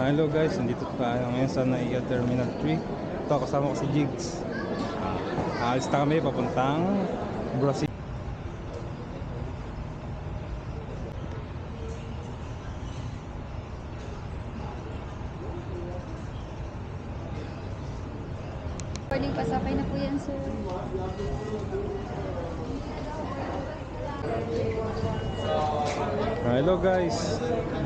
Hello guys, nandito tayo ngayon sa NAIA Terminal 3. Ito, kasama ko si Jigs. Aalis na kami papuntang Brazil. Pwedeng pasakay na po yan, sir. Hello guys.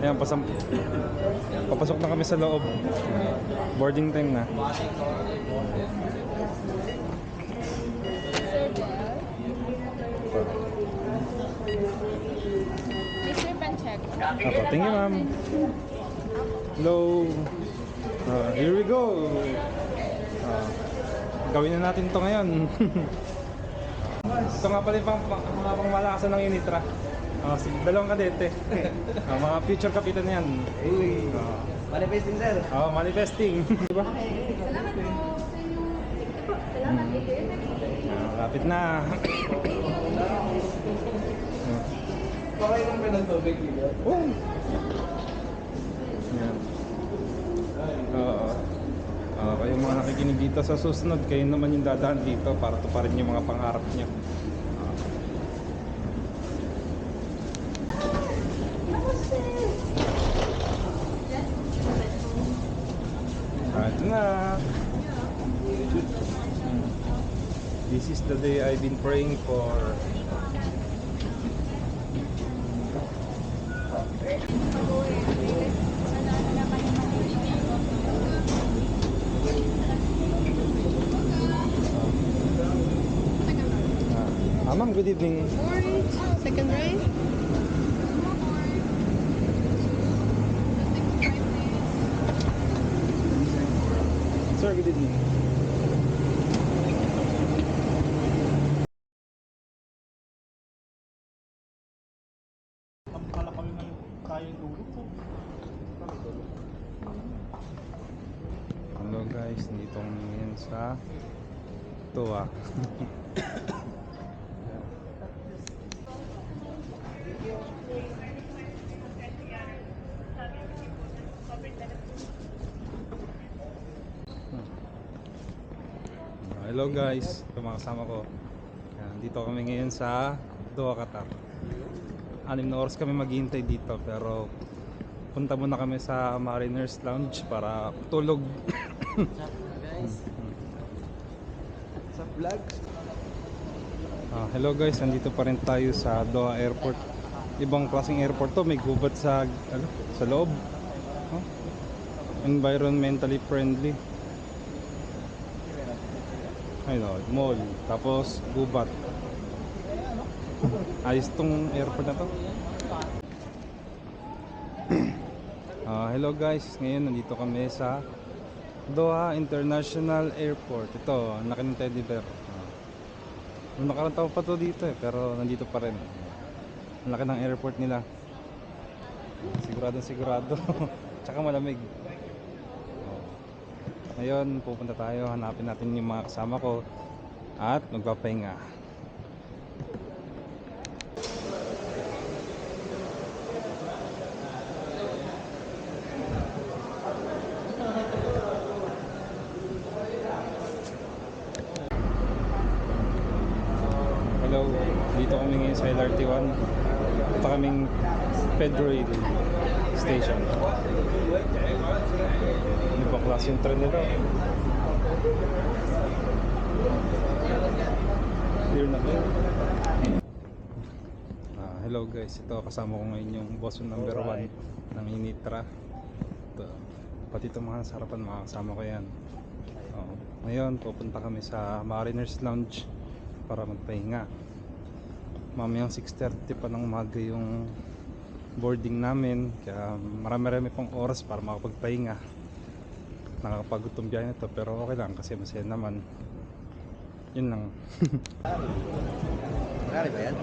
Ayan, papasok na kami sa loob. Boarding time na. Sir Bell. Mr. Pancheco. Apo, thank you ma'am. Hello. Here we go. Gawin na natin to ngayon. Ito nga pala yung mga pangmalakasan ng Unitra. Dalawang kadete. Mga future kapitan yan. Hey, manifesting sir. Manifesting. Diba? Salamat po sa inyong po. Salamat po. Kapit na. Pakay ng pinatubig dito. Oh. Yan. Kayong mga nakikinig dito sa susunod, kayo naman yung dadaan dito para tuparin yung mga pangarap niyo. Ito na. This is the day I've been praying for. Ma'am, good evening. Orange. Second rice. Sir, good evening. Hello guys, nandito kami ngayon sa Toa. Hello guys, ito mga kasama ko. Dito kami ngayon sa Doha, Qatar. 6 na oras kami maghihintay dito, pero punta muna kami sa Mariners Lounge para tulog. Guys. Sa vlog. Hello guys, nandito pa rin tayo sa Doha Airport. Ibang klaseng airport to, may gubat sa sa loob. Environmentally friendly. Ayun, mall, tapos gubat. Ayos tong airport na to. Hello guys, ngayon nandito kami sa Doha International Airport. Ito, ang laki ng teddy bear. Nung nakarang taon pa to dito pero nandito pa rin. Ang laki ng airport nila. Sigurado. Tsaka malamig. Ngayon, pupunta tayo, hanapin natin yung mga kasama ko at magpapahinga. Hello, dito kami ngayon sa LRT1. Ito kaming Pedroil Station. Ano ba klase yung tren nila? Clear na kayo. Hello guys, ito kasama ko ngayon yung boss number 1 ng Unitra. Ito, pati itong mga sarapan, mga kasama ko yan. Ngayon pupunta kami sa Mariners Lounge para magpahinga. Mamayang 6:30 pa ng umaga yung boarding namin, kaya marami pang oras para makapagpahinga. Nakakapagod biyahe na to, pero okay lang kasi masaya naman. Yun lang. Kari ba yan?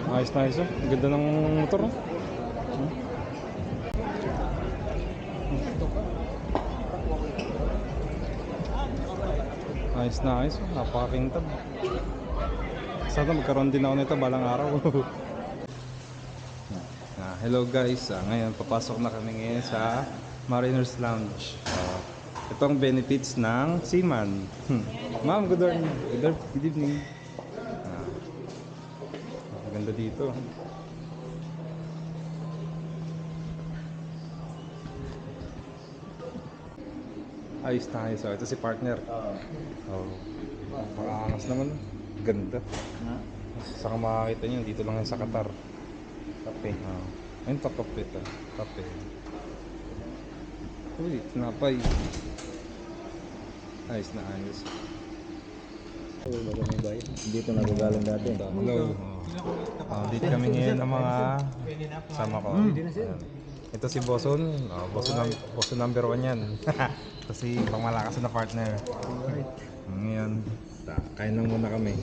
Ayos na ayos. Ang ganda ng motor. Ayos na ayos. Napakakintab. Sana magkaroon din ako nito balang araw. Hello guys, ngayon papasok na kami ngayon sa Mariners Lounge. Itong benefits ng Seaman. Ma'am, good morning. Good evening. Maganda dito. Ayos na ayos. Ito si partner. Oh, makaangas naman. Ganda. Saka makakita nyo, dito lang yan sa Qatar. Kape. Ayun to, kape to. Kape. Uy, tinapay. Ayos na ayos. Dito na galing dati. Hello. Dito kami ngayon ng mga sama ko. Ayan. Ito si Boson. Boson number 1 yan. Ito si pangmalakas na partner. Ngayon, kain lang muna kami.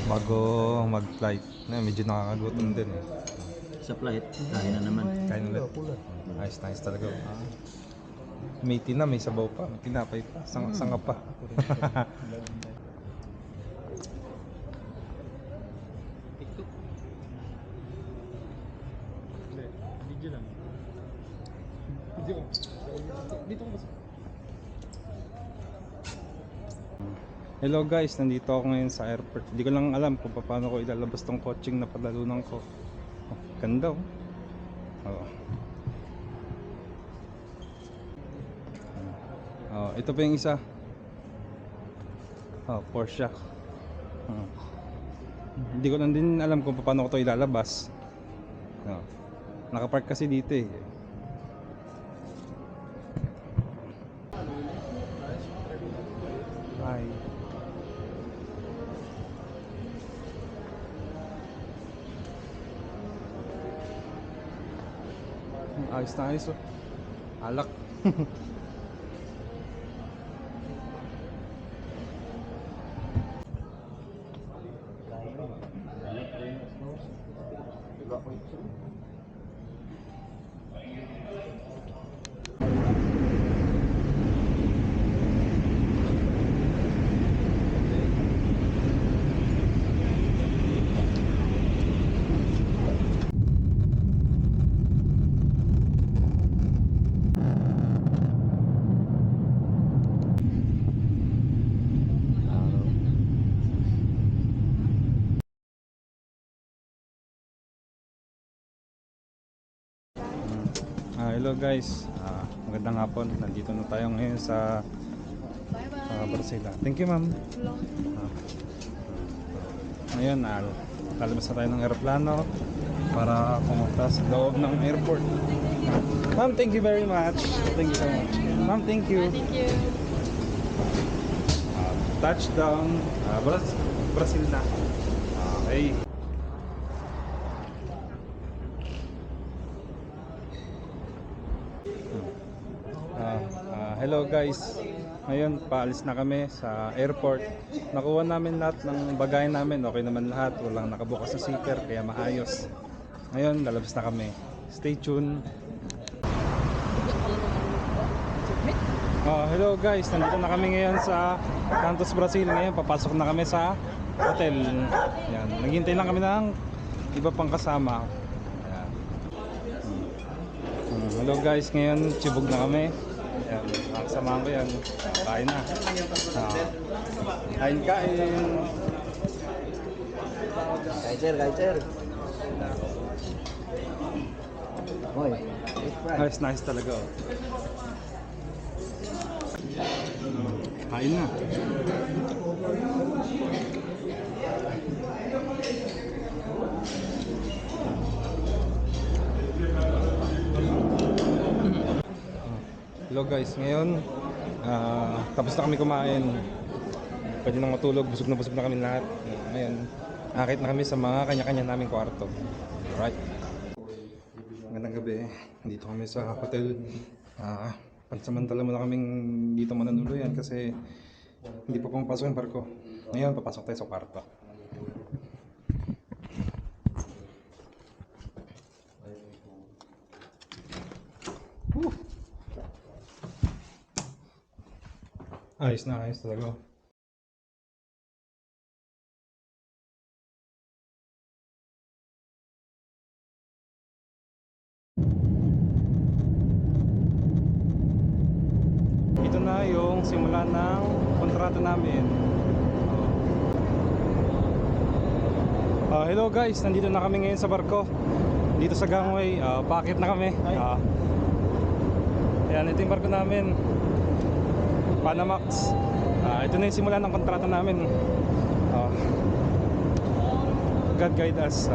Bago mag-flight. Medyo nakakagutom din eh. Sa flight, kain na naman. Kain ulit. Ayos na ayos talaga. May tina, may sabaw pa, may tinapay pa, sanga pa. Hello guys, nandito ako ngayon sa airport. Hindi ko lang alam kung paano ko ilalabas tong coaching na padalunan ko. Ganda oh. Ito pa yung isa. Porsche. Hindi ko lang din alam kung paano ko ito ilalabas. Nakapark kasi dito eh. Hi. Ayos na ayos oh. Alak. Hello guys, magandang hapon. Nandito na tayo ngayon sa Barcela. Thank you ma'am. Ngayon, lalabas na tayo ng aeroplano para pumunta sa loob ng airport. Ma'am, thank you very much. Thank you so much. Ma'am, thank you. Thank you. Touchdown, Brazil na. Okay. Hello guys, ngayon paalis na kami sa airport. Nakuha namin lahat ng bagay namin, okay naman lahat, walang nakabukas na zipper kaya maayos. Ngayon lalabas na kami, stay tuned. Hello guys, nandito na kami ngayon sa Santos, Brazil. Ngayon papasok na kami sa hotel. Yan, naghihintay lang kami ng iba pang kasama. Ayan. Hello guys, ngayon chibog na kami. Yan, samahan ko yan. Kain na. Kain. Kain, sir. Hoy, Nice talaga. Kain na. Hello guys, ngayon tapos na kami kumain. Pwede nang matulog, busog na kami lahat. Ngayon, akit na kami sa mga kanya-kanya naming kwarto. Alright. Magandang gabi. Dito kami sa hotel. Pansamantala muna kaming dito mananuluyan kasi hindi pa pumapasok yung barko. Ngayon, papasok tayo sa kwarto. Ayos na ayos talaga. yung simula ng kontrata namin. Hello guys, nandito na kami ngayon sa barko. Dito sa gangway, paakit na kami. Ayan, ito yung barko namin, Panamax. Ito na yung simula ng kontrata namin. God guide us.